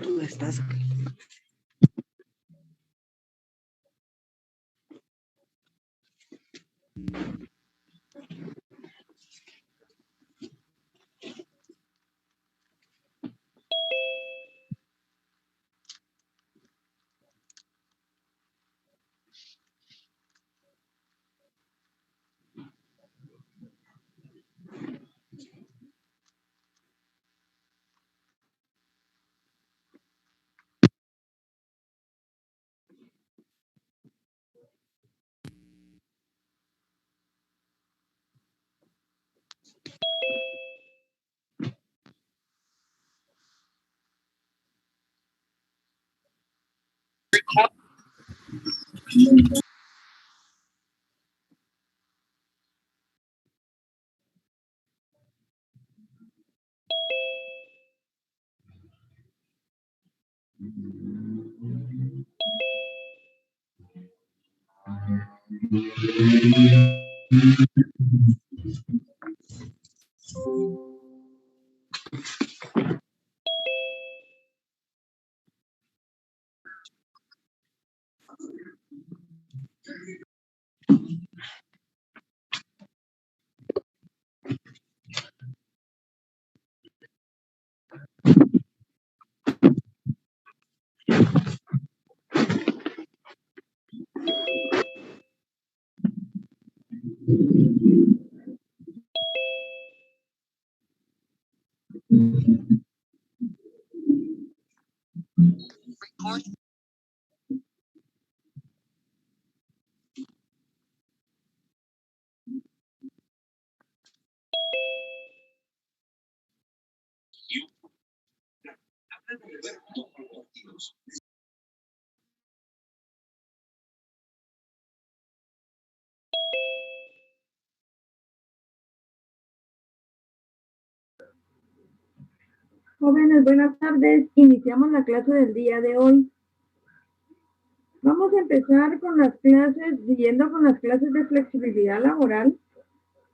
Tú estás. Jóvenes, buenas tardes. Iniciamos la clase del día de hoy. Vamos a empezar con las clases, siguiendo con las clases de flexibilidad laboral.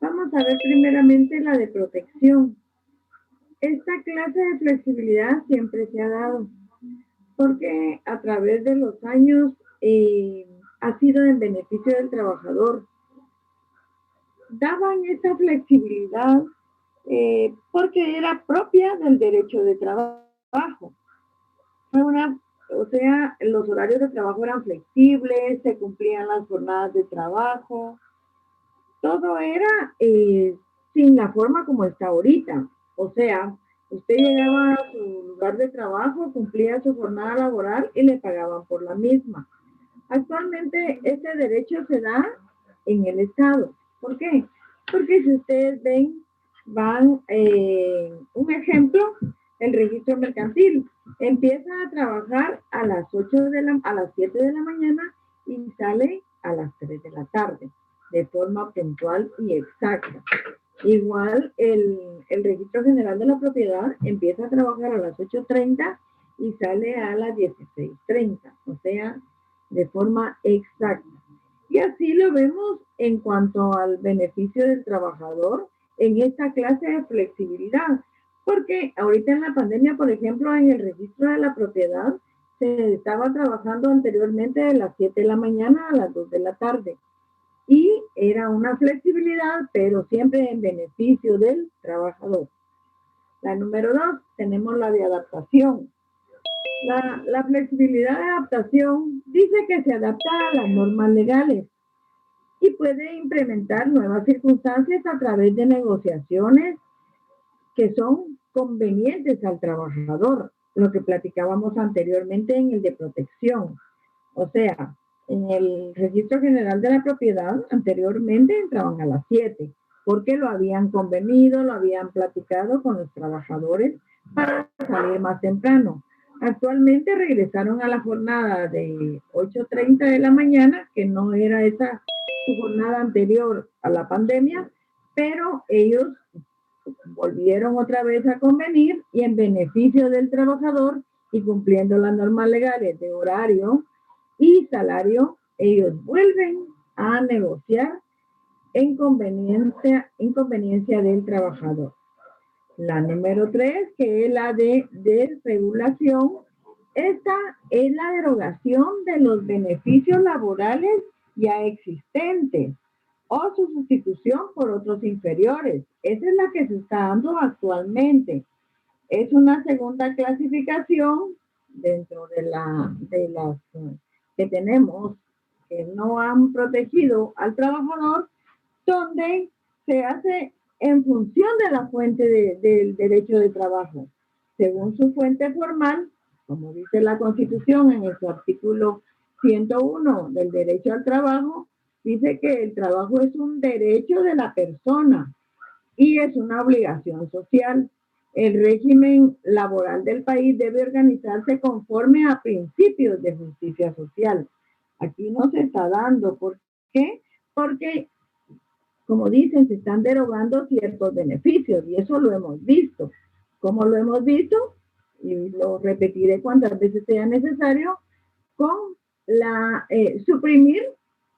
Vamos a ver primeramente la de protección. Esta clase de flexibilidad siempre se ha dado, porque a través de los años ha sido en beneficio del trabajador. Daban esta flexibilidad porque era propia del derecho de trabajo. O sea, los horarios de trabajo eran flexibles, se cumplían las jornadas de trabajo, todo era sin la forma como está ahorita. O sea, usted llegaba a su lugar de trabajo, cumplía su jornada laboral y le pagaban por la misma. Actualmente este derecho se da en el Estado. ¿Por qué? Porque si ustedes ven, van, un ejemplo, el registro mercantil. Empieza a trabajar a las 7 de la mañana y sale a las 3 de la tarde, de forma puntual y exacta. Igual el registro general de la propiedad empieza a trabajar a las 8:30 y sale a las 16:30. O sea, de forma exacta. Y así lo vemos en cuanto al beneficio del trabajador en esta clase de flexibilidad. Porque ahorita en la pandemia, por ejemplo, en el registro de la propiedad, se estaba trabajando anteriormente de las 7 de la mañana a las 2 de la tarde. Y era una flexibilidad, pero siempre en beneficio del trabajador. La número 2, tenemos la de adaptación. La flexibilidad de adaptación dice que se adapta a las normas legales y puede implementar nuevas circunstancias a través de negociaciones que son convenientes al trabajador, lo que platicábamos anteriormente en el de protección. O sea, en el registro general de la propiedad anteriormente entraban a las 7 porque lo habían convenido, lo habían platicado con los trabajadores para salir más temprano. Actualmente regresaron a la jornada de 8:30 de la mañana, que no era esa su jornada anterior a la pandemia, pero ellos volvieron otra vez a convenir y en beneficio del trabajador y cumpliendo las normas legales de horario y salario, ellos vuelven a negociar en conveniencia del trabajador. La número 3, que es la de desregulación, esta es la derogación de los beneficios laborales ya existentes o su sustitución por otros inferiores. Esa es la que se está dando actualmente. Es una segunda clasificación dentro de las que tenemos que no han protegido al trabajador, donde se hace en función de la fuente del derecho de trabajo. Según su fuente formal, como dice la Constitución en su artículo 101 del derecho al trabajo, dice que el trabajo es un derecho de la persona y es una obligación social. El régimen laboral del país debe organizarse conforme a principios de justicia social. Aquí no se está dando. ¿Por qué? Porque, como dicen, se están derogando ciertos beneficios y eso lo hemos visto. ¿Cómo lo hemos visto? Y lo repetiré cuantas veces sea necesario, con suprimir,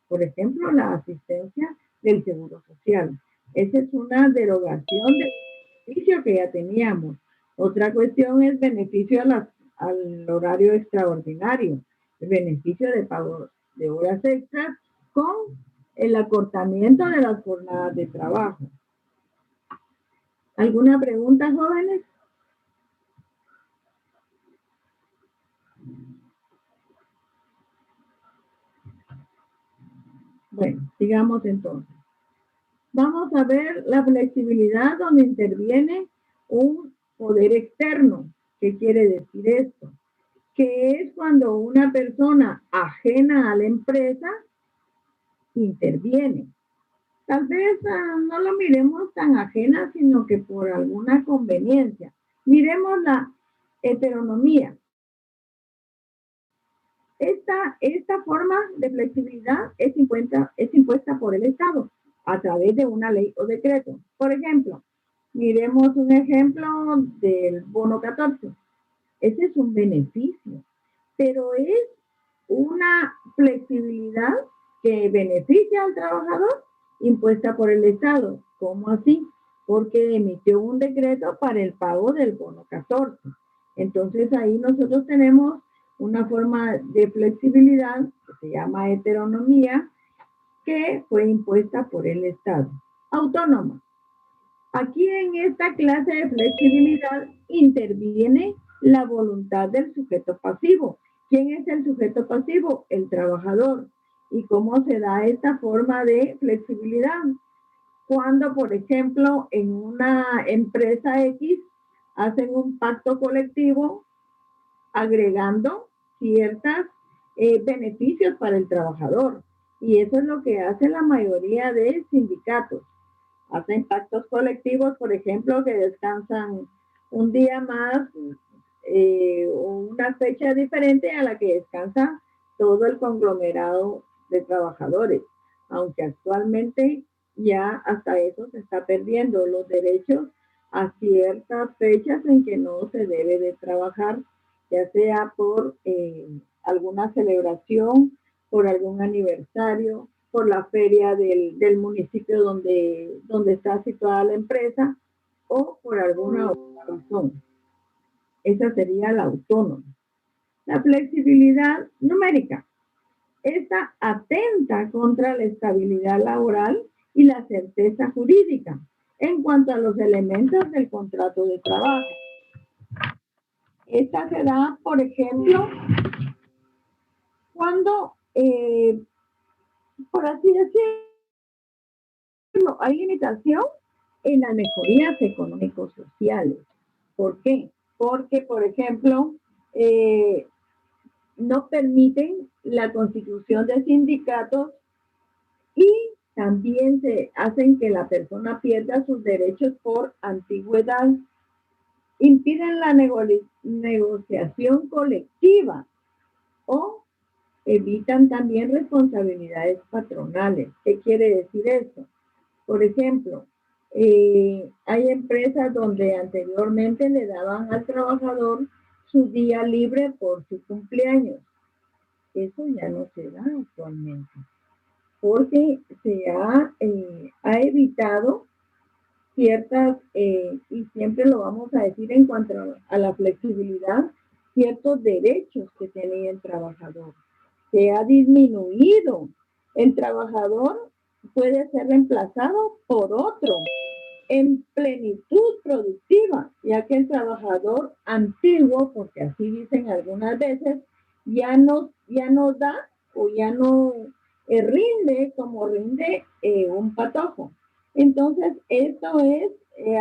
por ejemplo, la asistencia del Seguro Social. Esa es una derogación del beneficio que ya teníamos. Otra cuestión es beneficio al horario extraordinario, el beneficio de pago de horas extras con el acortamiento de las jornadas de trabajo. ¿Alguna pregunta, jóvenes? Bueno, sigamos entonces. Vamos a ver la flexibilidad donde interviene un poder externo. ¿Qué quiere decir esto? Que es cuando una persona ajena a la empresa interviene. Tal vez no lo miremos tan ajena, sino que por alguna conveniencia. Miremos la heteronomía. Esta forma de flexibilidad es impuesta por el Estado a través de una ley o decreto. Por ejemplo, miremos un ejemplo del bono 14. Ese es un beneficio, pero es una flexibilidad que beneficia al trabajador impuesta por el Estado. ¿Cómo así? Porque emitió un decreto para el pago del bono 14. Entonces ahí nosotros tenemos una forma de flexibilidad que se llama heteronomía, que fue impuesta por el Estado. Autónoma. Aquí en esta clase de flexibilidad interviene la voluntad del sujeto pasivo. ¿Quién es el sujeto pasivo? El trabajador. ¿Y cómo se da esta forma de flexibilidad? Cuando, por ejemplo, en una empresa X hacen un pacto colectivo agregando ciertos beneficios para el trabajador. Y eso es lo que hace la mayoría de sindicatos. Hacen pactos colectivos, por ejemplo, que descansan un día más o una fecha diferente a la que descansa todo el conglomerado de trabajadores. Aunque actualmente ya hasta eso se está perdiendo los derechos a ciertas fechas en que no se debe de trabajar, ya sea por alguna celebración por algún aniversario, por la feria del municipio donde está situada la empresa o por alguna otra razón. Esa sería la autónoma. La flexibilidad numérica. Esta atenta contra la estabilidad laboral y la certeza jurídica en cuanto a los elementos del contrato de trabajo. Esta se da, por ejemplo, cuando, por así decirlo, hay limitación en las mejorías económico-sociales. ¿Por qué? Porque, por ejemplo, no permiten la constitución de sindicatos y también se hacen que la persona pierda sus derechos por antigüedad. Impiden la negociación colectiva o evitan también responsabilidades patronales. ¿Qué quiere decir eso? Por ejemplo, hay empresas donde anteriormente le daban al trabajador su día libre por su cumpleaños. Eso ya no se da actualmente, porque se ha evitado ciertas, y siempre lo vamos a decir en cuanto a la flexibilidad, ciertos derechos que tenía el trabajador. Se ha disminuido. El trabajador puede ser reemplazado por otro en plenitud productiva, ya que el trabajador antiguo, porque así dicen algunas veces, ya no da o ya no rinde como rinde un patojo. Entonces, esto es,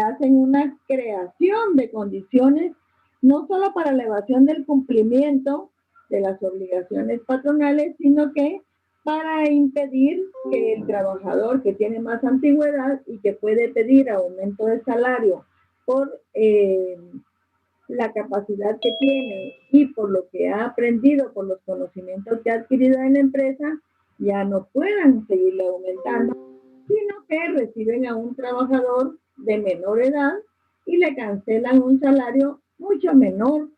hacen una creación de condiciones, no solo para la elevación del cumplimiento de las obligaciones patronales, sino que para impedir que el trabajador que tiene más antigüedad y que puede pedir aumento de salario por la capacidad que tiene y por lo que ha aprendido, por los conocimientos que ha adquirido en la empresa, ya no puedan seguirle aumentando, sino que reciben a un trabajador de menor edad y le cancelan un salario mucho menor.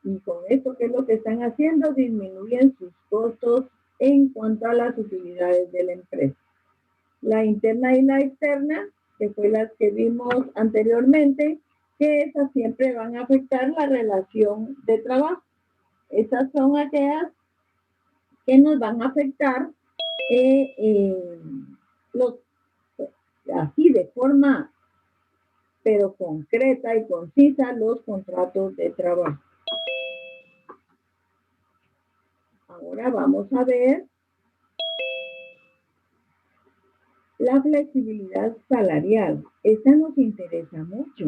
Y con esto, ¿qué es lo que están haciendo? Disminuyen sus costos en cuanto a las utilidades de la empresa. La interna y la externa, que fue las que vimos anteriormente, que esas siempre van a afectar la relación de trabajo. Esas son aquellas que nos van a afectar los, así de forma pero concreta y concisa los contratos de trabajo. Ahora vamos a ver la flexibilidad salarial. Esta nos interesa mucho.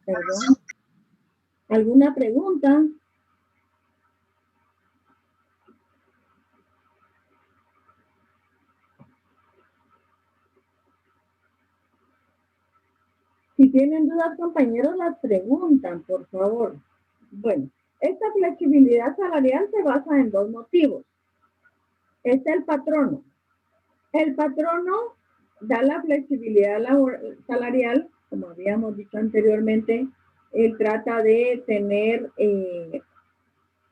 Perdón. ¿Alguna pregunta? Si tienen dudas, compañeros, las preguntan, por favor. Bueno, esta flexibilidad salarial se basa en dos motivos. Está el patrono. El patrono da la flexibilidad salarial, como habíamos dicho anteriormente. Él trata de tener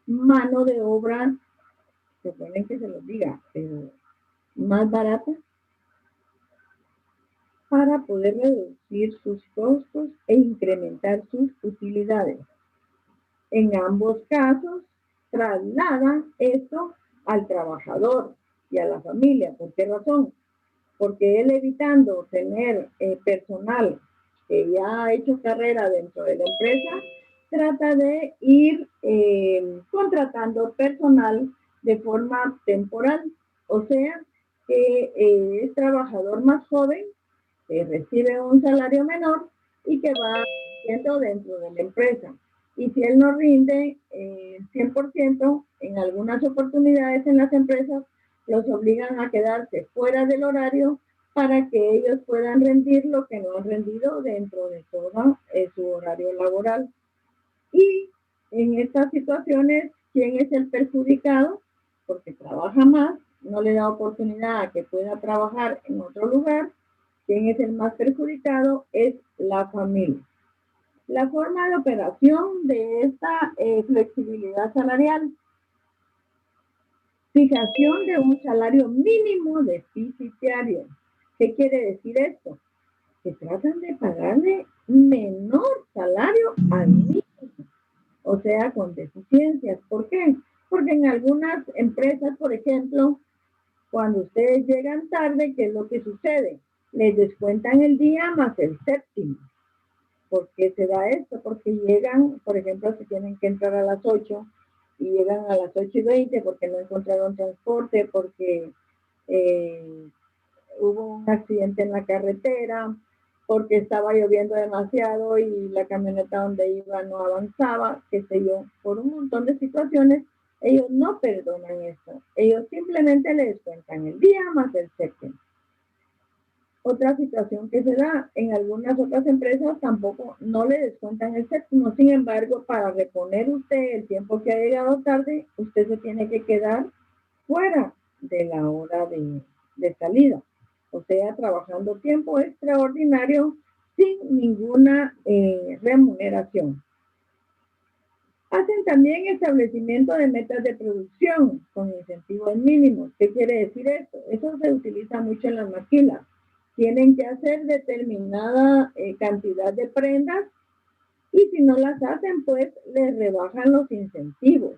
mano de obra, se ponen que se los diga, pero más barata, para poder reducir sus costos e incrementar sus utilidades. En ambos casos, traslada esto al trabajador y a la familia. ¿Por qué razón? Porque él, evitando tener personal que ya ha hecho carrera dentro de la empresa, trata de ir contratando personal de forma temporal. O sea, que es trabajador más joven, que recibe un salario menor y que va siendo dentro de la empresa. Y si él no rinde 100%, en algunas oportunidades en las empresas los obligan a quedarse fuera del horario para que ellos puedan rendir lo que no han rendido dentro de todo su horario laboral. Y en estas situaciones, ¿quién es el perjudicado? Porque trabaja más, no le da oportunidad a que pueda trabajar en otro lugar. ¿Quién es el más perjudicado? Es la familia. La forma de operación de esta flexibilidad salarial. Fijación de un salario mínimo deficitario. ¿Qué quiere decir esto? Que tratan de pagarle menor salario al mínimo, o sea, con deficiencias. ¿Por qué? Porque en algunas empresas, por ejemplo, cuando ustedes llegan tarde, ¿qué es lo que sucede? Les descuentan el día más el séptimo. ¿Por qué se da esto? Porque llegan, por ejemplo, si tienen que entrar a las 8 y llegan a las 8:20 porque no encontraron transporte, porque eh, hubo un accidente en la carretera, porque estaba lloviendo demasiado y la camioneta donde iba no avanzaba, qué sé yo, por un montón de situaciones, ellos no perdonan esto. Ellos simplemente les descuentan el día más el séptimo. Otra situación que se da en algunas otras empresas tampoco no le descuentan el séptimo. Sin embargo, para reponer usted el tiempo que ha llegado tarde, usted se tiene que quedar fuera de la hora de salida. O sea, trabajando tiempo extraordinario sin ninguna remuneración. Hacen también establecimiento de metas de producción con incentivos mínimos. ¿Qué quiere decir esto? Eso se utiliza mucho en las maquilas. Tienen que hacer determinada cantidad de prendas y si no las hacen, pues les rebajan los incentivos.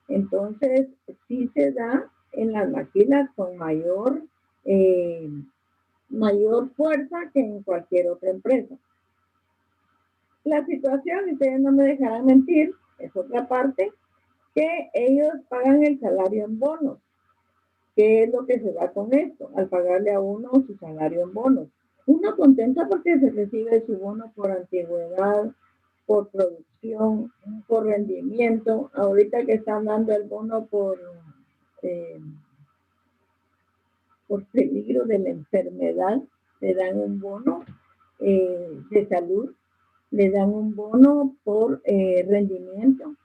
Entonces, sí se da en las maquilas con mayor fuerza que en cualquier otra empresa. La situación, y ustedes no me dejarán mentir, es otra parte, que ellos pagan el salario en bonos. ¿Qué es lo que se da con esto? Al pagarle a uno su salario en bonos. Uno contenta porque se recibe su bono por antigüedad, por producción, por rendimiento. Ahorita que están dando el bono eh, por peligro de la enfermedad, le dan un bono de salud, le dan un bono por rendimiento,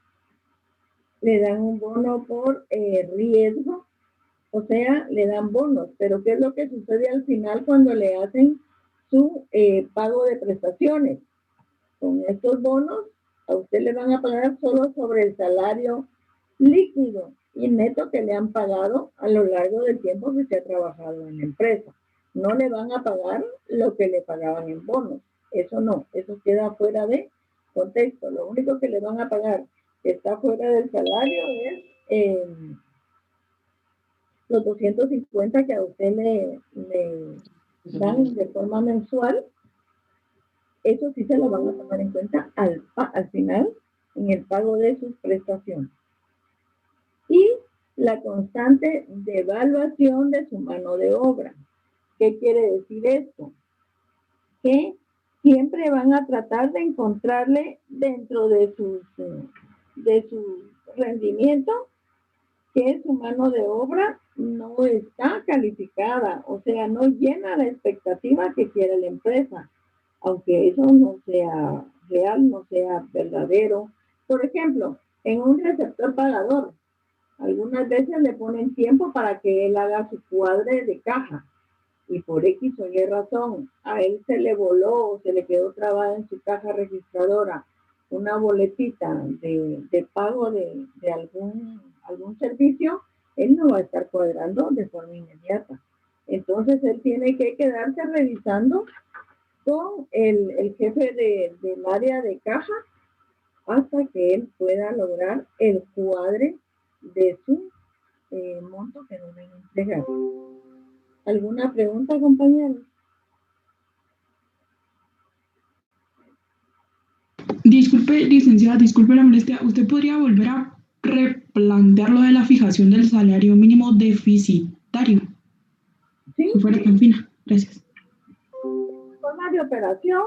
le dan un bono por riesgo, o sea, le dan bonos. Pero ¿qué es lo que sucede al final cuando le hacen su pago de prestaciones? Con estos bonos, a usted le van a pagar solo sobre el salario líquido y neto que le han pagado a lo largo del tiempo que usted ha trabajado en la empresa. No le van a pagar lo que le pagaban en bonos. Eso no, eso queda fuera de contexto. Lo único que le van a pagar que está fuera del salario es los 250 que a usted le dan de forma mensual. Eso sí se lo van a tomar en cuenta al final en el pago de sus prestaciones. Y la constante devaluación de su mano de obra. ¿Qué quiere decir esto? Que siempre van a tratar de encontrarle dentro de su rendimiento que su mano de obra no está calificada, o sea, no llena la expectativa que quiere la empresa, aunque eso no sea real, no sea verdadero. Por ejemplo, en un receptor pagador, algunas veces le ponen tiempo para que él haga su cuadre de caja y por X o Y razón a él se le voló o se le quedó trabada en su caja registradora una boletita de pago de algún servicio, él no va a estar cuadrando de forma inmediata. Entonces él tiene que quedarse revisando con el jefe del área de caja hasta que él pueda lograr el cuadre de su monto que deben entregar. ¿Alguna pregunta, compañeros? Disculpe, licenciada, disculpe la molestia. ¿Usted podría volver a replantear lo de la fijación del salario mínimo deficitario? Sí. Si fuera tan fina. Gracias. Forma de operación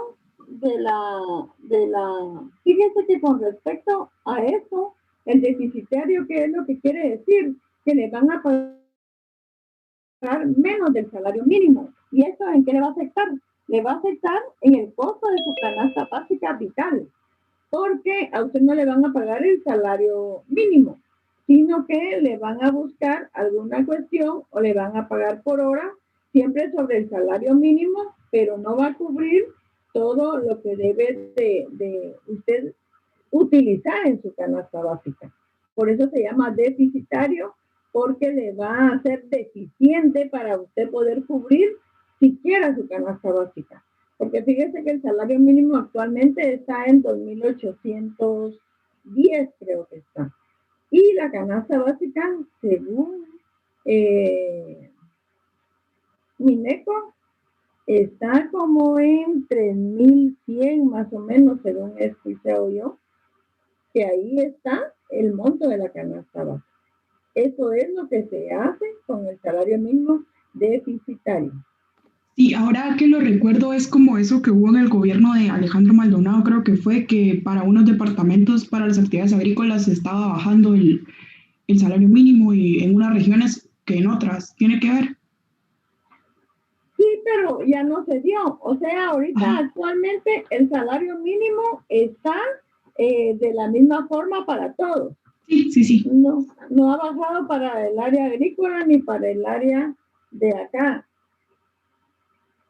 fíjense que con respecto a eso, el deficitario, ¿qué es lo que quiere decir? Que le van a pagar menos del salario mínimo. ¿Y eso en qué le va a afectar? Le va a afectar en el costo de su canasta básica vital, porque a usted no le van a pagar el salario mínimo, sino que le van a buscar alguna cuestión o le van a pagar por hora, siempre sobre el salario mínimo, pero no va a cubrir todo lo que debe de usted utilizar en su canasta básica. Por eso se llama deficitario, porque le va a ser deficiente para usted poder cubrir siquiera su canasta básica. Porque fíjese que el salario mínimo actualmente está en 2.810, creo que está. Y la canasta básica, según Mineco, está como en 3.100 más o menos, según escuchado yo, que ahí está el monto de la canasta básica. Eso es lo que se hace con el salario mínimo deficitario. Sí, ahora que lo recuerdo es como eso que hubo en el gobierno de Alejandro Maldonado, creo que fue que para unos departamentos para las actividades agrícolas estaba bajando el salario mínimo y en unas regiones que en otras. ¿Tiene que ver? Sí, pero ya no se dio. O sea, ahorita actualmente el salario mínimo está de la misma forma para todos. Sí, sí, sí. No ha bajado para el área agrícola ni para el área de acá.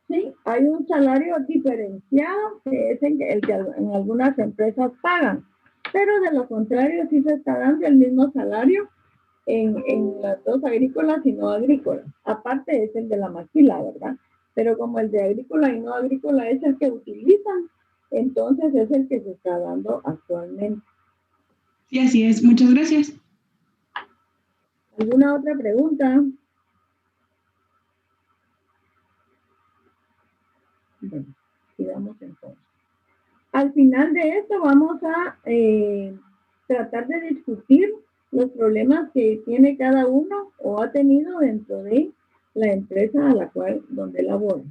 Sí, hay un salario diferenciado que es el que en algunas empresas pagan, pero de lo contrario sí se está dando el mismo salario en las dos agrícolas y no agrícolas. Aparte es el de la maquila, ¿verdad? Pero como el de agrícola y no agrícola es el que utilizan, entonces es el que se está dando actualmente. Sí, así es. Muchas gracias. ¿Alguna otra pregunta? Bueno, sigamos entonces. Al final de esto vamos a tratar de discutir los problemas que tiene cada uno o ha tenido dentro de la empresa a la cual donde labora.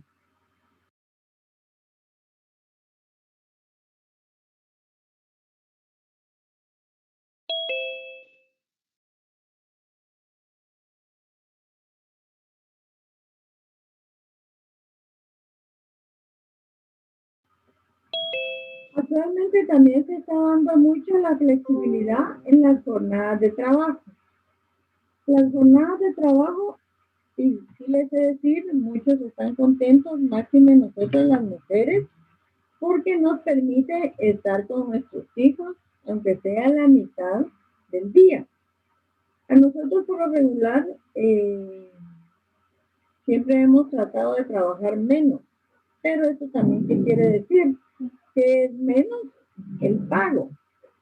Actualmente también se está dando mucho la flexibilidad en las jornadas de trabajo. Las jornadas de trabajo, y sí les he de decir, muchos están contentos, máxime nosotros las mujeres, porque nos permite estar con nuestros hijos, aunque sea la mitad del día. A nosotros por lo regular siempre hemos tratado de trabajar menos, pero eso también ¿qué quiere decir? Que es menos el pago.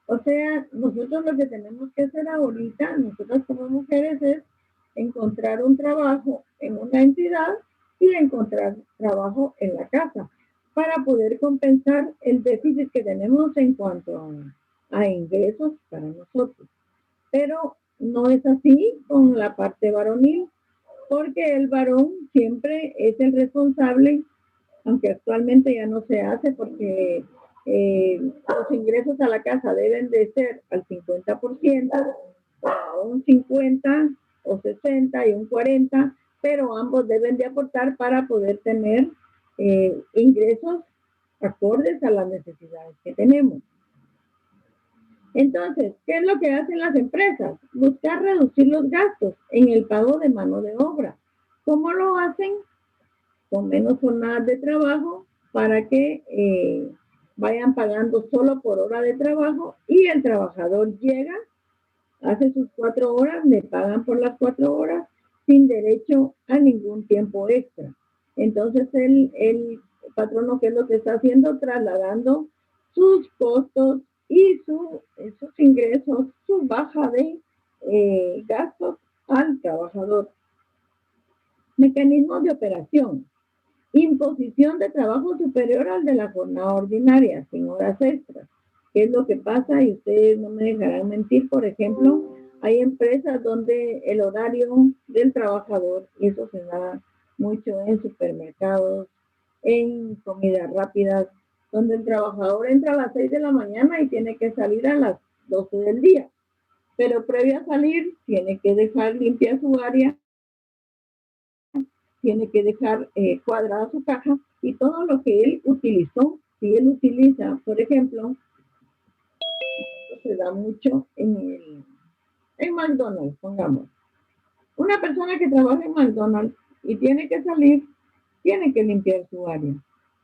O sea, nosotros lo que tenemos que hacer ahorita, nosotros como mujeres, es encontrar un trabajo en una entidad y encontrar trabajo en la casa para poder compensar el déficit que tenemos en cuanto a ingresos para nosotros. Pero no es así con la parte varonil, porque el varón siempre es el responsable, aunque actualmente ya no se hace porque los ingresos a la casa deben de ser al 50%, o un 50 o 60 y un 40, pero ambos deben de aportar para poder tener ingresos acordes a las necesidades que tenemos. Entonces, ¿qué es lo que hacen las empresas? Buscar reducir los gastos en el pago de mano de obra. ¿Cómo lo hacen? Con menos jornadas de trabajo para que vayan pagando solo por hora de trabajo y el trabajador llega, hace sus 4 horas, le pagan por las 4 horas sin derecho a ningún tiempo extra. Entonces el patrono, ¿qué es lo que está haciendo? Trasladando sus costos y sus ingresos, su baja de gastos al trabajador. Mecanismos de operación. Imposición de trabajo superior al de la jornada ordinaria, sin horas extras. ¿Qué es lo que pasa? Y ustedes no me dejarán mentir, por ejemplo, hay empresas donde el horario del trabajador, y eso se da mucho en supermercados, en comidas rápidas, donde el trabajador entra a las 6 de la mañana y tiene que salir a las 12 del día. Pero previo a salir, tiene que dejar limpia su área, tiene que dejar cuadrada su caja y todo lo que él utilizó. Si él utiliza, por ejemplo, se da mucho en McDonald's, pongamos. Una persona que trabaja en McDonald's y tiene que salir, tiene que limpiar su área.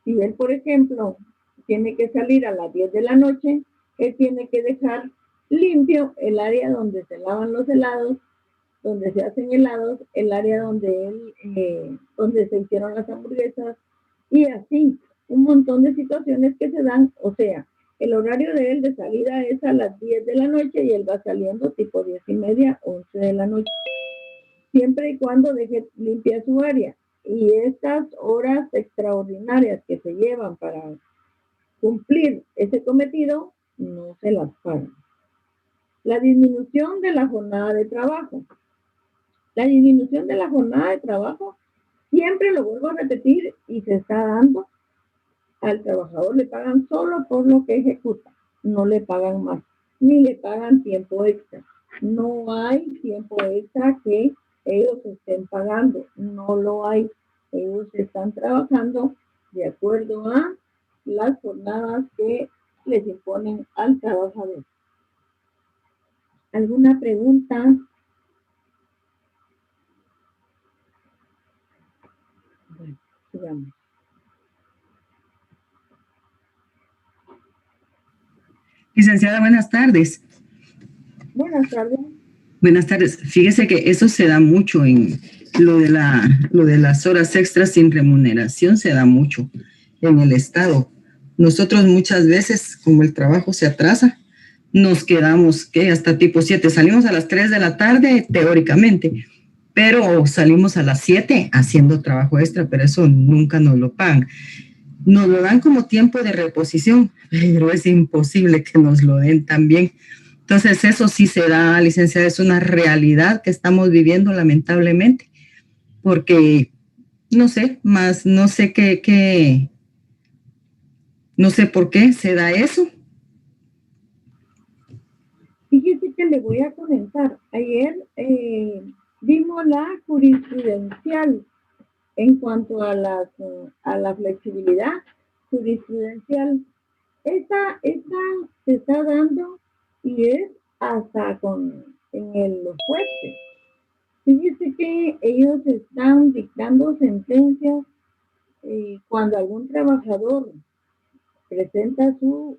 Si él, por ejemplo, tiene que salir a las 10 de la noche, él tiene que dejar limpio el área donde se lavan los helados, donde se hacen helados, el área donde se hicieron las hamburguesas, y así, un montón de situaciones que se dan. O sea, el horario de él de salida es a las 10 de la noche y él va saliendo tipo 10:30, 11 de la noche, siempre y cuando deje limpia su área. Y estas horas extraordinarias que se llevan para cumplir ese cometido, no se las pagan. La disminución de la jornada de trabajo. La disminución de la jornada de trabajo, siempre lo vuelvo a repetir, y se está dando. Al trabajador le pagan solo por lo que ejecuta, no le pagan más, ni le pagan tiempo extra. No hay tiempo extra que ellos estén pagando, no lo hay. Ellos están trabajando de acuerdo a las jornadas que les imponen al trabajador. ¿Alguna pregunta? Bueno, sigamos. Licenciada, buenas tardes. Buenas tardes. Buenas tardes. Fíjese que eso se da mucho en lo de las horas extras sin remuneración, se da mucho en el Estado. Nosotros muchas veces, como el trabajo se atrasa, nos quedamos que hasta tipo 7. Salimos a las 3 de la tarde, teóricamente, pero salimos a las 7 haciendo trabajo extra, pero eso nunca nos lo pagan. Nos lo dan como tiempo de reposición, pero es imposible que nos lo den también. Entonces, eso sí se da, licenciada, es una realidad que estamos viviendo lamentablemente, porque no sé, más no sé no sé por qué se da eso. Fíjese que le voy a comentar. Ayer vimos la jurisprudencial en cuanto a la flexibilidad jurisprudencial. Esta se está dando y es hasta en los jueces. Fíjese que ellos están dictando sentencias cuando algún trabajador presenta su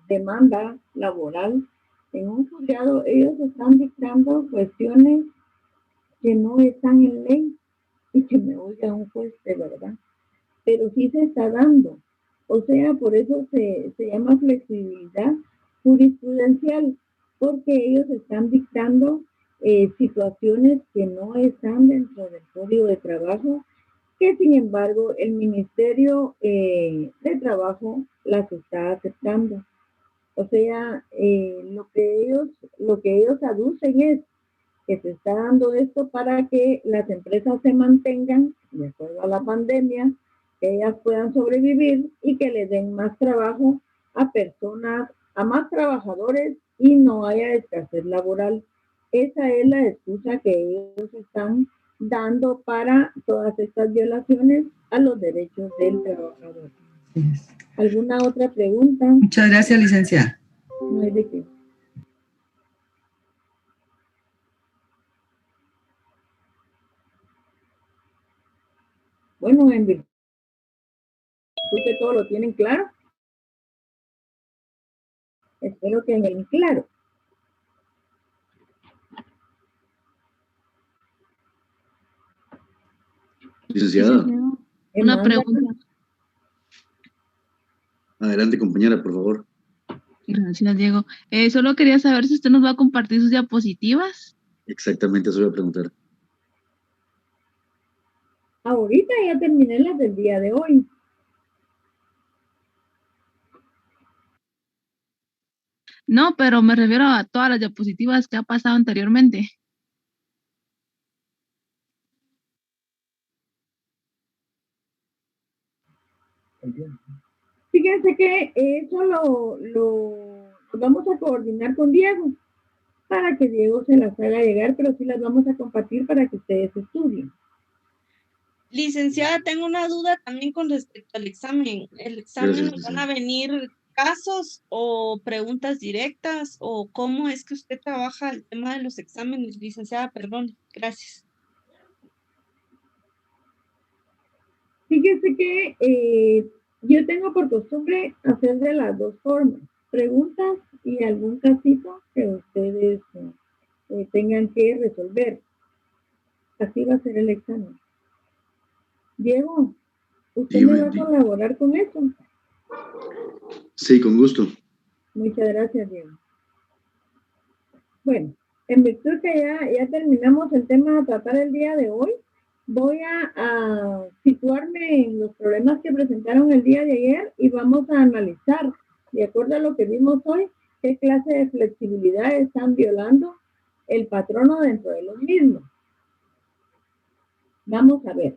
demanda laboral en un juzgado. Ellos están dictando cuestiones que no están en ley, y que me oiga un juez de verdad, pero sí se está dando. O sea, por eso se llama flexibilidad jurisprudencial, porque ellos están dictando situaciones que no están dentro del Código de Trabajo, que sin embargo el Ministerio de Trabajo las está aceptando. O sea, lo que ellos aducen es que se está dando esto para que las empresas se mantengan de acuerdo a la pandemia, que ellas puedan sobrevivir y que le den más trabajo a personas, a más trabajadores, y no haya escasez laboral. Esa es la excusa que ellos están dando para todas estas violaciones a los derechos del trabajador. ¿Alguna otra pregunta? Muchas gracias, licenciada. No hay de qué. Bueno, en virtud que todo lo tienen claro, espero que en el claro. Licenciada. Una pregunta. Adelante, compañera, por favor. Gracias, Diego. Solo quería saber si usted nos va a compartir sus diapositivas. Exactamente, eso voy a preguntar. Ahorita ya terminé las del día de hoy. No, pero me refiero a todas las diapositivas que ha pasado anteriormente. Fíjense que eso lo vamos a coordinar con Diego, para que Diego se las haga llegar, pero sí las vamos a compartir para que ustedes estudien. Licenciada, tengo una duda también con respecto al examen. ¿El examen Gracias, nos van a venir casos o preguntas directas, o cómo es que usted trabaja el tema de los exámenes, licenciada? Perdón, gracias. Fíjense que Yo tengo por costumbre hacer de las dos formas, preguntas y algún casito que ustedes tengan que resolver. Así va a ser el examen. Diego, ¿usted me va a colaborar con eso? Sí, con gusto. Muchas gracias, Diego. Bueno, en virtud que ya terminamos el tema a tratar el día de hoy, voy a situarme en los problemas que presentaron el día de ayer y vamos a analizar, de acuerdo a lo que vimos hoy, qué clase de flexibilidad están violando el patrono dentro de los mismos. Vamos a ver.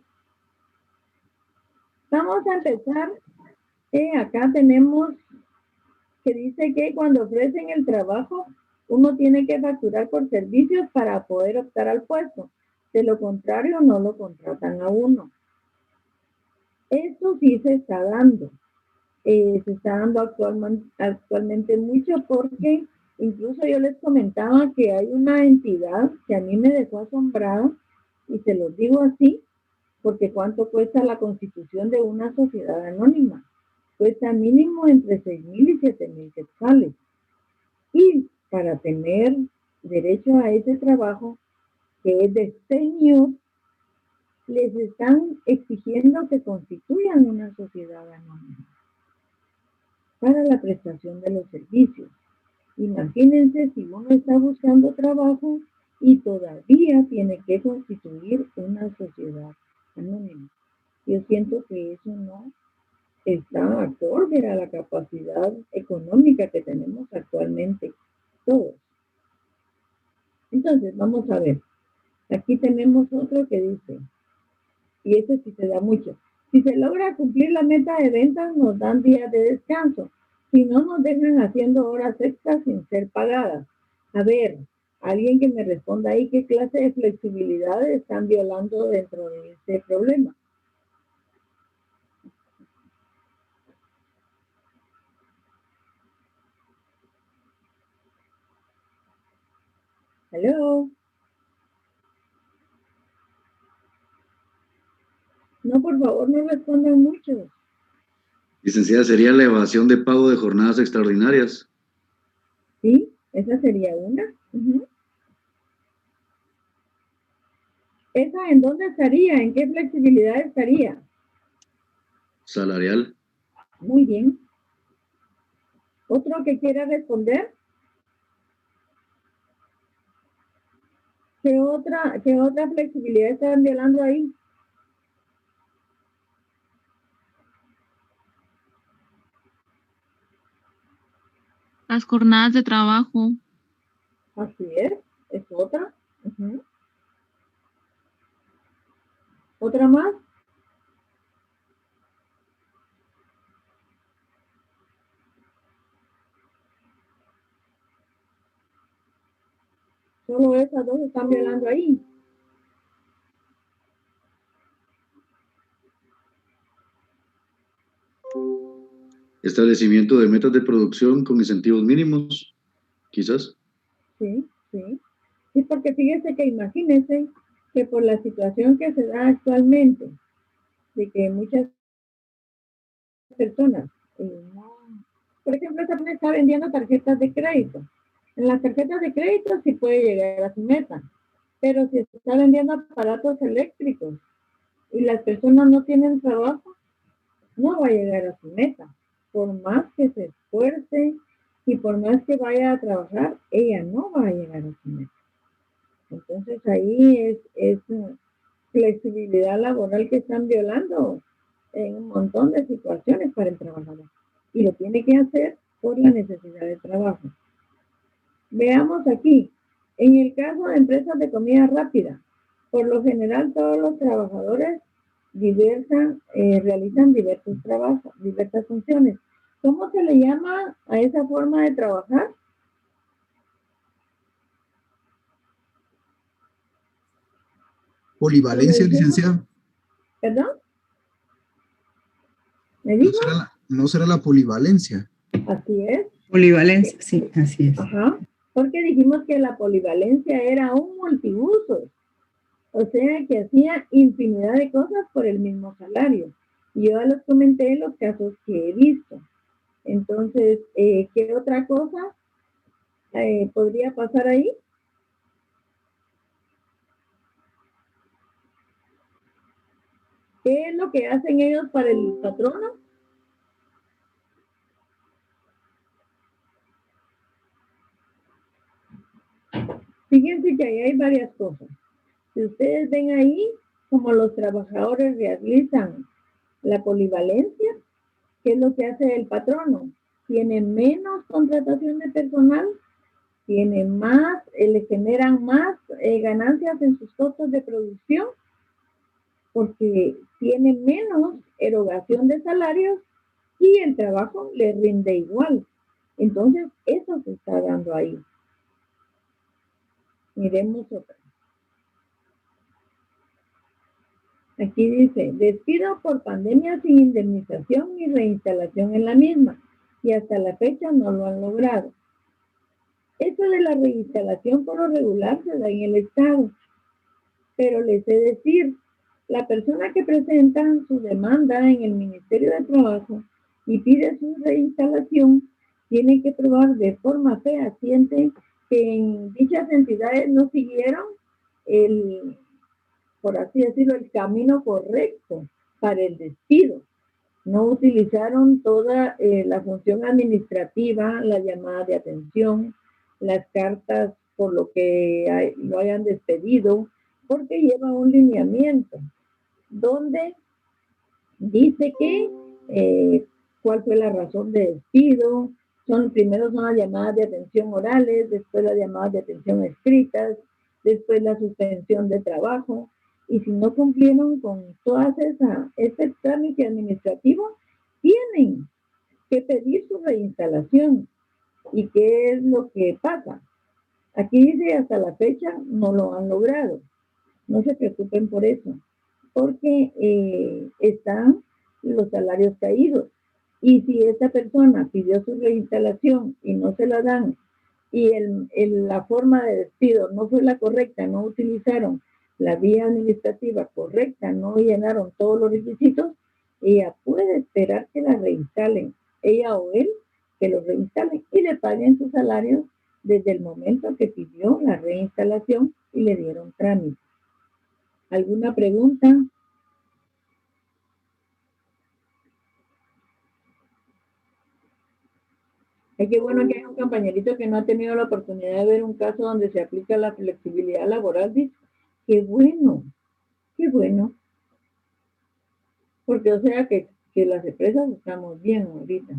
Vamos a empezar. Acá tenemos que dice que cuando ofrecen el trabajo, uno tiene que facturar por servicios para poder optar al puesto. De lo contrario, no lo contratan a uno. Eso sí se está dando. Se está dando actualmente mucho porque incluso yo les comentaba que hay una entidad que a mí me dejó asombrada y se los digo así porque ¿cuánto cuesta la constitución de una sociedad anónima? Cuesta mínimo entre 6,000 y 7,000 quetzales. Y para tener derecho a ese trabajo, que es de senior, les están exigiendo que constituyan una sociedad anónima para la prestación de los servicios. Imagínense si uno está buscando trabajo y todavía tiene que constituir una sociedad anónima. Yo siento que eso no está acorde a la capacidad económica que tenemos actualmente todos. Entonces, vamos a ver. Aquí tenemos otro que dice, y ese sí se da mucho. Si se logra cumplir la meta de ventas, nos dan días de descanso. Si no, nos dejan haciendo horas extras sin ser pagadas. A ver, alguien que me responda ahí qué clase de flexibilidad están violando dentro de este problema. Hello. No, por favor, no respondan mucho. Licenciada, ¿sería la evasión de pago de jornadas extraordinarias? Sí, esa sería una. ¿Esa en dónde estaría? ¿En qué flexibilidad estaría? Salarial. Muy bien. ¿Otro que quiera responder? ¿Qué otra flexibilidad están violando ahí? Las jornadas de trabajo. Así es otra. ¿Otra más? Solo esas dos están violando ahí. Establecimiento de metas de producción con incentivos mínimos, quizás. Sí. Sí, porque fíjese que imagínense que por la situación que se da actualmente, de que muchas personas, por ejemplo, esa persona está vendiendo tarjetas de crédito. En las tarjetas de crédito sí puede llegar a su meta, pero si está vendiendo aparatos eléctricos y las personas no tienen trabajo, no va a llegar a su meta. Por más que se esfuerce y por más que vaya a trabajar, ella no va a llegar a su meta. Entonces ahí es flexibilidad laboral que están violando en un montón de situaciones para el trabajador. Y lo tiene que hacer por la necesidad de trabajo. Veamos aquí, en el caso de empresas de comida rápida, por lo general todos los trabajadores realizan diversos trabajos, diversas funciones. ¿Cómo se le llama a esa forma de trabajar? Polivalencia, licenciada. ¿Perdón? ¿Me dijo? ¿No será la polivalencia? Así es. Polivalencia, sí, así es. Ajá, porque dijimos que la polivalencia era un multiuso, o sea que hacía infinidad de cosas por el mismo salario. Yo ya les comenté los casos que he visto. Entonces, ¿qué otra cosa podría pasar ahí? ¿Qué es lo que hacen ellos para el patrono? Fíjense que ahí hay varias cosas. Si ustedes ven ahí, como los trabajadores realizan la polivalencia, ¿qué es lo que hace el patrono? Tiene menos contratación de personal, tiene más, le generan más ganancias en sus costos de producción, porque tiene menos erogación de salarios y el trabajo le rinde igual. Entonces, eso se está dando ahí. Miremos otra. Aquí dice, despido por pandemia sin indemnización ni reinstalación en la misma, y hasta la fecha no lo han logrado. Eso de la reinstalación por lo regular se da en el Estado, pero les he de decir, la persona que presenta su demanda en el Ministerio de Trabajo y pide su reinstalación, tiene que probar de forma fehaciente que en dichas entidades no siguieron el, por así decirlo, el camino correcto para el despido. No utilizaron toda la función administrativa, la llamada de atención, las cartas por lo que lo hayan despedido, porque lleva un lineamiento donde dice que cuál fue la razón de despido. Primero son las llamadas de atención orales, después las llamadas de atención escritas, después la suspensión de trabajo, y si no cumplieron con todas ese trámite administrativo, tienen que pedir su reinstalación. ¿Y qué es lo que pasa? Aquí dice hasta la fecha no lo han logrado. No se preocupen por eso, porque están los salarios caídos. Y si esta persona pidió su reinstalación y no se la dan, y la forma de despido no fue la correcta, no utilizaron la vía administrativa correcta, no llenaron todos los requisitos, ella puede esperar que la reinstalen, ella o él, que lo reinstalen y le paguen sus salarios desde el momento que pidió la reinstalación y le dieron trámite. ¿Alguna pregunta? Es que bueno que hay un compañerito que no ha tenido la oportunidad de ver un caso donde se aplica la flexibilidad laboral. Dice, qué bueno, porque o sea que las empresas estamos bien ahorita.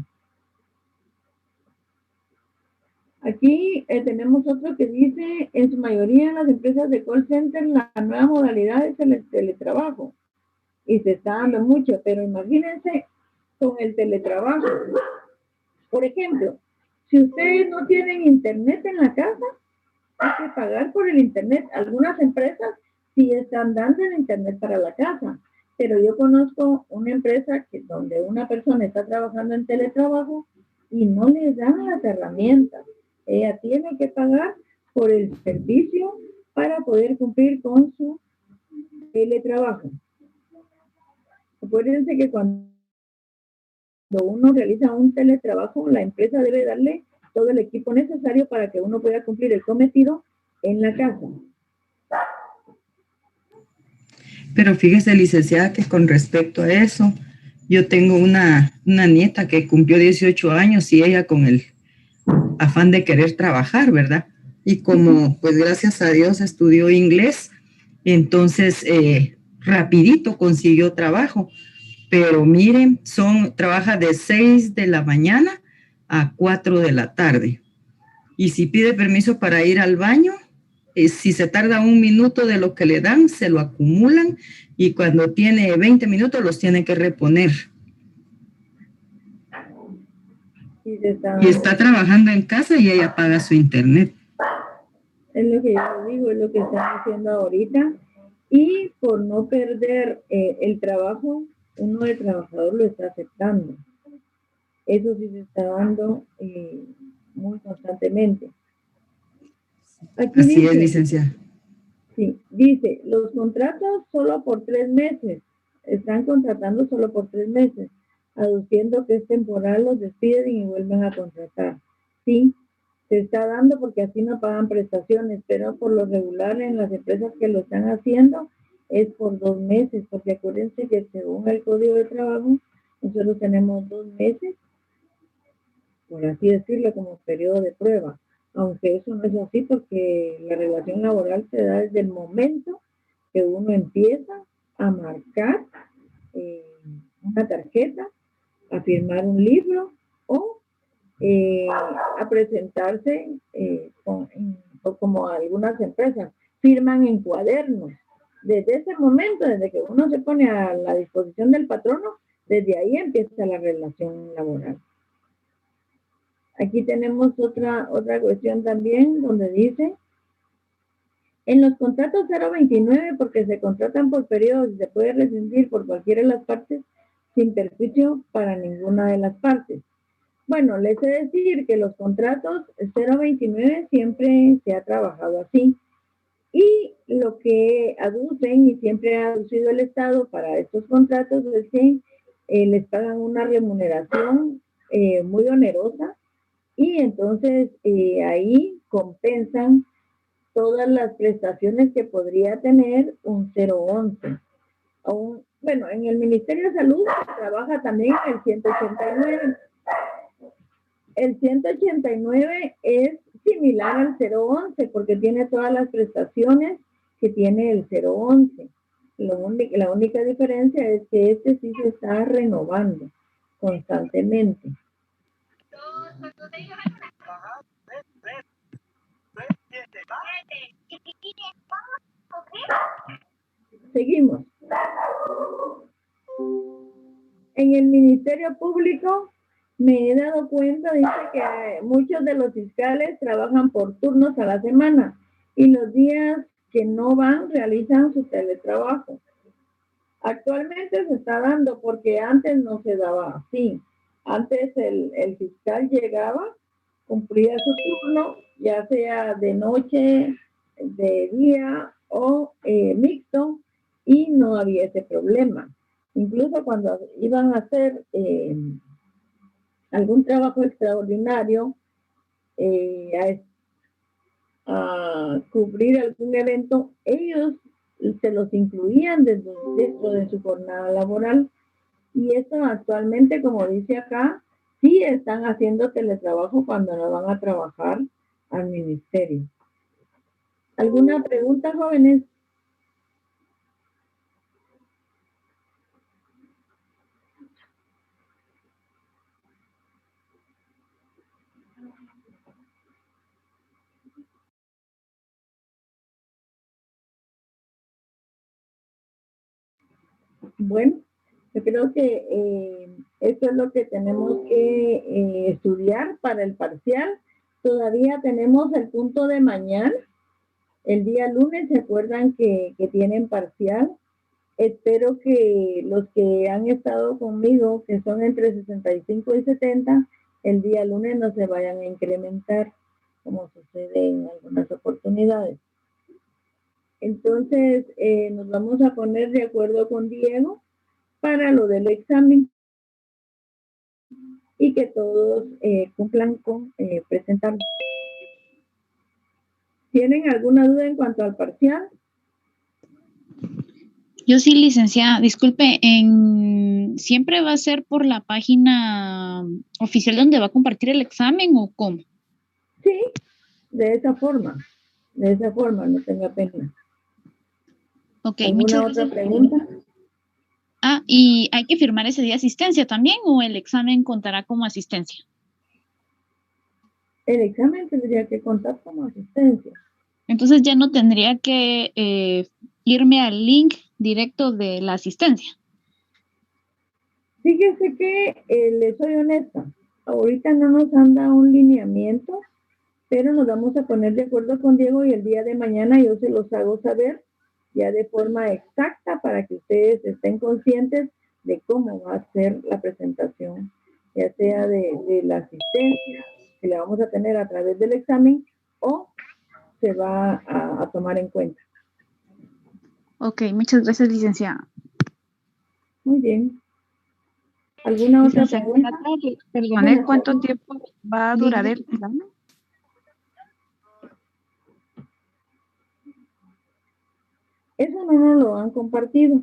Aquí tenemos otro que dice, en su mayoría en las empresas de call center la nueva modalidad es el teletrabajo y se está dando mucho, pero imagínense con el teletrabajo. Por ejemplo, si ustedes no tienen internet en la casa, hay que pagar por el internet. Algunas empresas sí están dando el internet para la casa, pero yo conozco una empresa donde una persona está trabajando en teletrabajo y no le dan las herramientas. Ella tiene que pagar por el servicio para poder cumplir con su teletrabajo. Acuérdense que cuando uno realiza un teletrabajo, la empresa debe darle todo el equipo necesario para que uno pueda cumplir el cometido en la casa. Pero fíjese, licenciada, que con respecto a eso, yo tengo una nieta que cumplió 18 años y ella con el afán de querer trabajar, ¿verdad? Y como, pues gracias a Dios estudió inglés, entonces rapidito consiguió trabajo. Pero miren, trabaja de 6 de la mañana a 4 de la tarde. Y si pide permiso para ir al baño, si se tarda un minuto de lo que le dan, se lo acumulan y cuando tiene 20 minutos los tiene que reponer. Y está trabajando en casa y ella paga su internet. Es lo que yo digo, es lo que están haciendo ahorita. Y por no perder el trabajo, uno de trabajador lo está aceptando. Eso sí se está dando muy constantemente. Aquí Así dice, es, licenciada. Sí, dice, los contratos solo por 3 meses están contratando solo por 3 meses, aduciendo que es temporal, los despiden y vuelven a contratar. Sí, se está dando porque así no pagan prestaciones, pero por lo regular en las empresas que lo están haciendo es por 2 meses, porque acuérdense que según el Código de Trabajo, nosotros tenemos 2 meses, por así decirlo, como periodo de prueba, aunque eso no es así porque la relación laboral se da desde el momento que uno empieza a marcar una tarjeta, a firmar un libro o a presentarse o como algunas empresas firman en cuadernos. Desde ese momento, desde que uno se pone a la disposición del patrono, desde ahí empieza la relación laboral. Aquí tenemos otra cuestión también donde dice, en los contratos 029, porque se contratan por periodos y se puede rescindir por cualquiera de las partes sin perjuicio para ninguna de las partes. Bueno, les he de decir que los contratos 029 siempre se ha trabajado así. Y lo que aducen y siempre ha aducido el Estado para estos contratos es que les pagan una remuneración muy onerosa y entonces ahí compensan todas las prestaciones que podría tener un 011. Bueno, en el Ministerio de Salud se trabaja también el 189. El 189 es similar al 011 porque tiene todas las prestaciones que tiene el 011. La única diferencia es que este sí se está renovando constantemente. Seguimos. En el Ministerio Público me he dado cuenta, dice que muchos de los fiscales trabajan por turnos a la semana y los días que no van realizan su teletrabajo. Actualmente se está dando porque antes no se daba así. Antes el fiscal llegaba, cumplía su turno, ya sea de noche, de día o mixto, y no había ese problema. Incluso cuando iban a hacer algún trabajo extraordinario, a cubrir algún evento, ellos se los incluían dentro de su jornada laboral. Y esto actualmente, como dice acá, sí están haciendo teletrabajo cuando no van a trabajar al ministerio. ¿Alguna pregunta, jóvenes? Bueno, yo creo que esto es lo que tenemos que estudiar para el parcial. Todavía tenemos el punto de mañana. El día lunes, ¿se acuerdan que tienen parcial? Espero que los que han estado conmigo, que son entre 65 y 70, el día lunes no se vayan a incrementar, como sucede en algunas oportunidades. Entonces, nos vamos a poner de acuerdo con Diego para lo del examen y que todos cumplan con presentar. ¿Tienen alguna duda en cuanto al parcial? Yo sí, licenciada, disculpe, ¿siempre va a ser por la página oficial donde va a compartir el examen o cómo? Sí, de esa forma, no tenga pena. Ok, ¿Alguna otra pregunta? Ah, ¿y hay que firmar ese día asistencia también o el examen contará como asistencia? El examen tendría que contar como asistencia. Entonces ya no tendría que irme al link directo de la asistencia. Fíjese que le soy honesta, ahorita no nos han dado un lineamiento, pero nos vamos a poner de acuerdo con Diego y el día de mañana yo se los hago saber ya de forma exacta para que ustedes estén conscientes de cómo va a ser la presentación, ya sea de la asistencia que la vamos a tener a través del examen o se va a tomar en cuenta. Ok, muchas gracias, licenciada. Muy bien. ¿Alguna otra Licenciada, pregunta? perdone, Buenas ¿cuánto tardes. tiempo va a durar el examen? Eso no nos lo han compartido,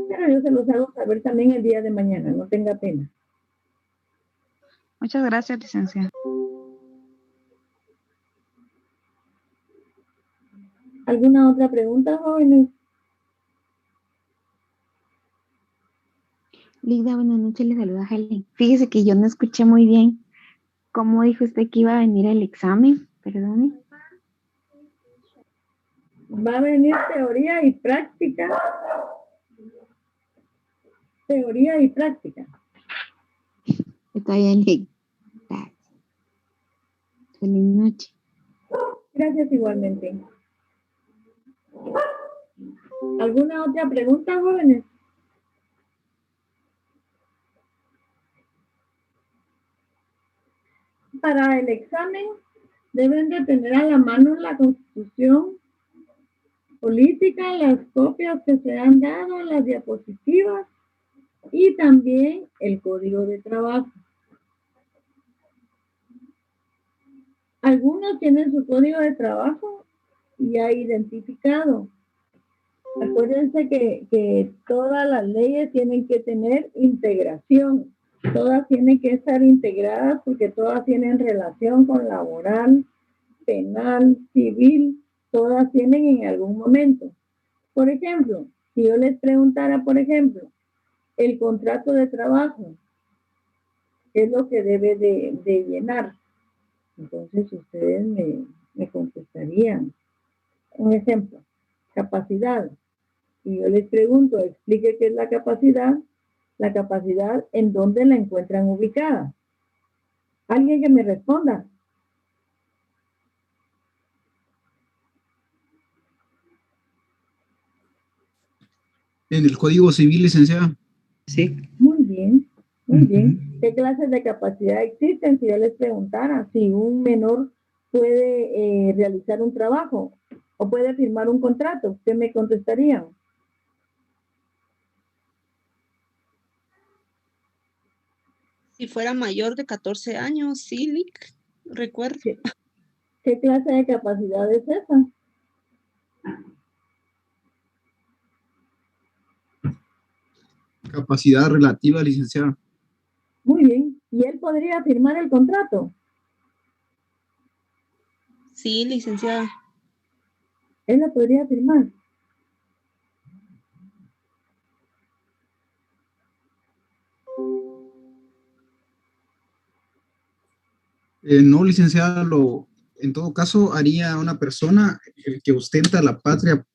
pero yo se los hago saber también el día de mañana, no tenga pena. Muchas gracias, licenciada. ¿Alguna otra pregunta, jóvenes? Lida, buenas noches, le saluda Helen. Fíjese que yo no escuché muy bien cómo dijo usted que iba a venir el examen, perdone. Va a venir teoría y práctica. Teoría y práctica. Está bien, Lida. Gracias. Feliz noche. Gracias igualmente. ¿Alguna otra pregunta, jóvenes? Para el examen deben de tener a la mano la Constitución política, las copias que se han dado, las diapositivas y también el código de trabajo. Algunos tienen su código de trabajo ya identificado. Acuérdense que todas las leyes tienen que tener integración. Todas tienen que estar integradas porque todas tienen relación con laboral, penal, civil. Todas tienen en algún momento. Por ejemplo, si yo les preguntara, por ejemplo, el contrato de trabajo, ¿qué es lo que debe de llenar? Entonces ustedes me contestarían. Un ejemplo, capacidad. Y yo les pregunto, explique qué es la capacidad en dónde la encuentran ubicada. Alguien que me responda. En el Código Civil, licenciada. Sí. Muy bien, muy bien. ¿Qué clases de capacidad existen? Si yo les preguntara si un menor puede realizar un trabajo o puede firmar un contrato, ¿qué me contestarían? Si fuera mayor de 14 años, sí, Lic, recuerdo. ¿Qué clase de capacidad es esa? Capacidad relativa, licenciada. Muy bien. ¿Y él podría firmar el contrato? Sí, licenciada. Él lo podría firmar. No, licenciada, en todo caso haría una persona el que ostenta la patria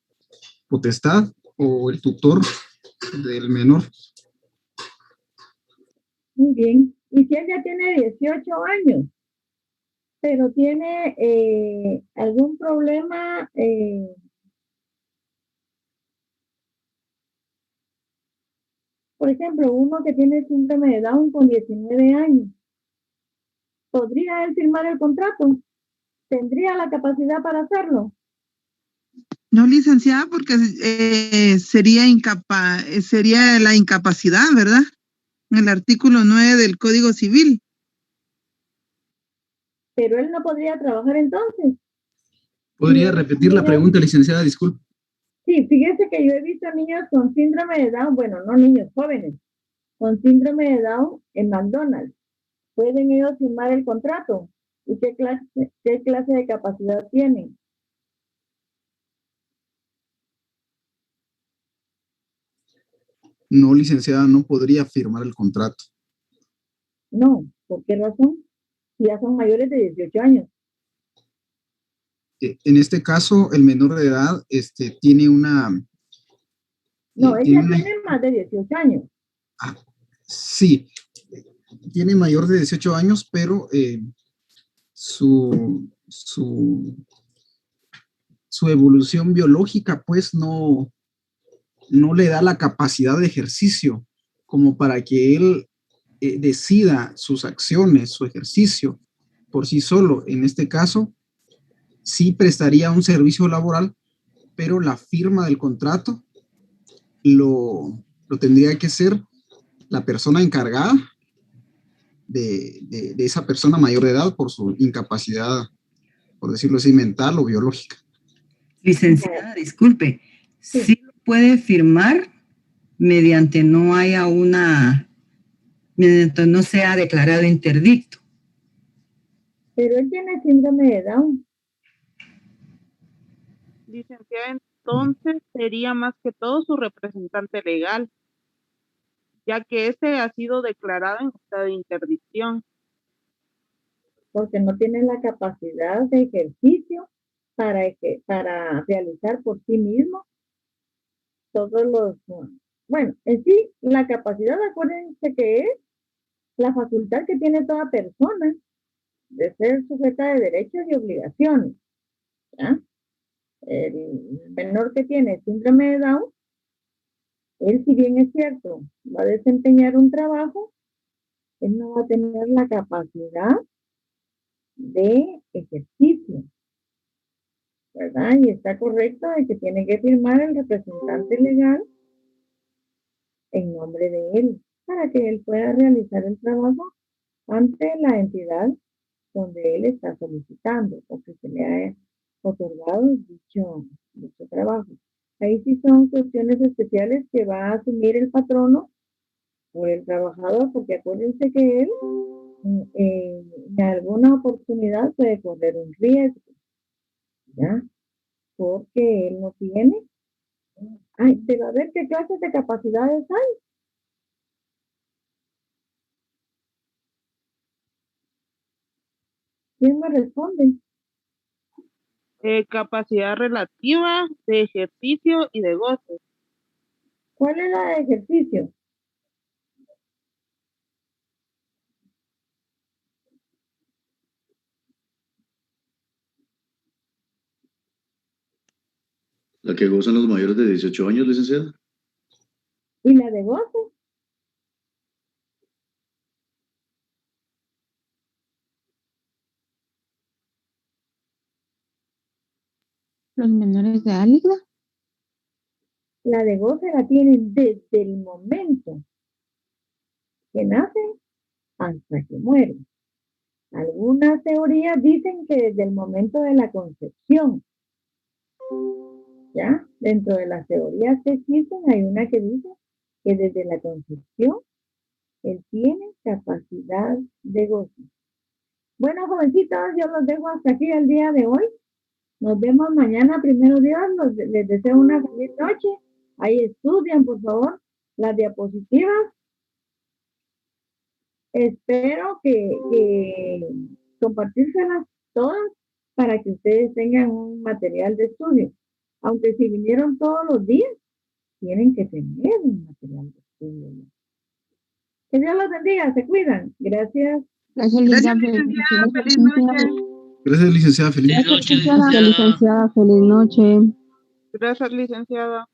potestad o el tutor del menor. Muy bien. ¿Y si él ya tiene 18 años, pero tiene algún problema? Por ejemplo, uno que tiene síndrome de Down con 19 años, ¿podría él firmar el contrato? ¿Tendría la capacidad para hacerlo? No, licenciada, porque sería la incapacidad, ¿verdad? En el artículo 9 del Código Civil. Pero él no podría trabajar entonces. ¿Podría repetir la pregunta, licenciada? Disculpe. Sí, fíjese que yo he visto niños con síndrome de Down, bueno, no niños, jóvenes, con síndrome de Down en McDonald's. ¿Pueden ellos firmar el contrato? ¿Y qué clase de capacidad tienen? No, licenciada, no podría firmar el contrato. No, ¿por qué razón? Si ya son mayores de 18 años. En este caso, el menor de edad tiene una... No, él ya tiene más de 18 años. Sí, tiene mayor de 18 años, pero su evolución biológica, pues, no le da la capacidad de ejercicio como para que él decida sus acciones, su ejercicio por sí solo. En este caso, sí prestaría un servicio laboral, pero la firma del contrato lo Lo tendría que ser la persona encargada de esa persona mayor de edad por su incapacidad, por decirlo así, mental o biológica. Licenciada, disculpe, sí lo puede firmar mediante mediante no sea declarado interdicto. Pero él tiene síndrome de Down. Licenciada, entonces sería más que todo su representante legal, ya que ese ha sido declarado en estado de interdicción. Porque no tiene la capacidad de ejercicio para realizar por sí mismo todos los... Bueno, en sí, la capacidad, acuérdense que es la facultad que tiene toda persona de ser sujeta de derechos y obligaciones. ¿Ya? El menor que tiene síndrome de Down, él, si bien es cierto, va a desempeñar un trabajo, él no va a tener la capacidad de ejercicio, ¿verdad? Y está correcto de que tiene que firmar el representante legal en nombre de él, para que él pueda realizar el trabajo ante la entidad donde él está solicitando o que se le ha otorgado dicho trabajo. Ahí sí son cuestiones especiales que va a asumir el patrono por el trabajador, porque acuérdense que él en alguna oportunidad puede correr un riesgo, ¿ya? Porque él no tiene. Ay, pero a ver qué clases de capacidades hay. ¿Quién me responde? Capacidad relativa, de ejercicio y de goce. ¿Cuál es la de ejercicio? La que gozan los mayores de 18 años, licenciada. ¿Y la de goce? Los menores de Álida. La de goce la tienen desde el momento que nacen hasta que mueren. Algunas teorías dicen que desde el momento de la concepción. ¿Ya? Dentro de las teorías que existen hay una que dice que desde la concepción él tiene capacidad de goce. Bueno, jovencitos, yo los dejo hasta aquí el día de hoy. Nos vemos mañana, primero Dios. Les deseo una feliz noche. Ahí estudian, por favor, las diapositivas. Espero que compartírselas todas para que ustedes tengan un material de estudio. Aunque si vinieron todos los días, tienen que tener un material de estudio. Que Dios los bendiga, se cuidan. Gracias. Gracias, licenciada. Feliz noche. Gracias, licenciada. Feliz noche. Gracias, licenciada. Feliz noche. Gracias, licenciada.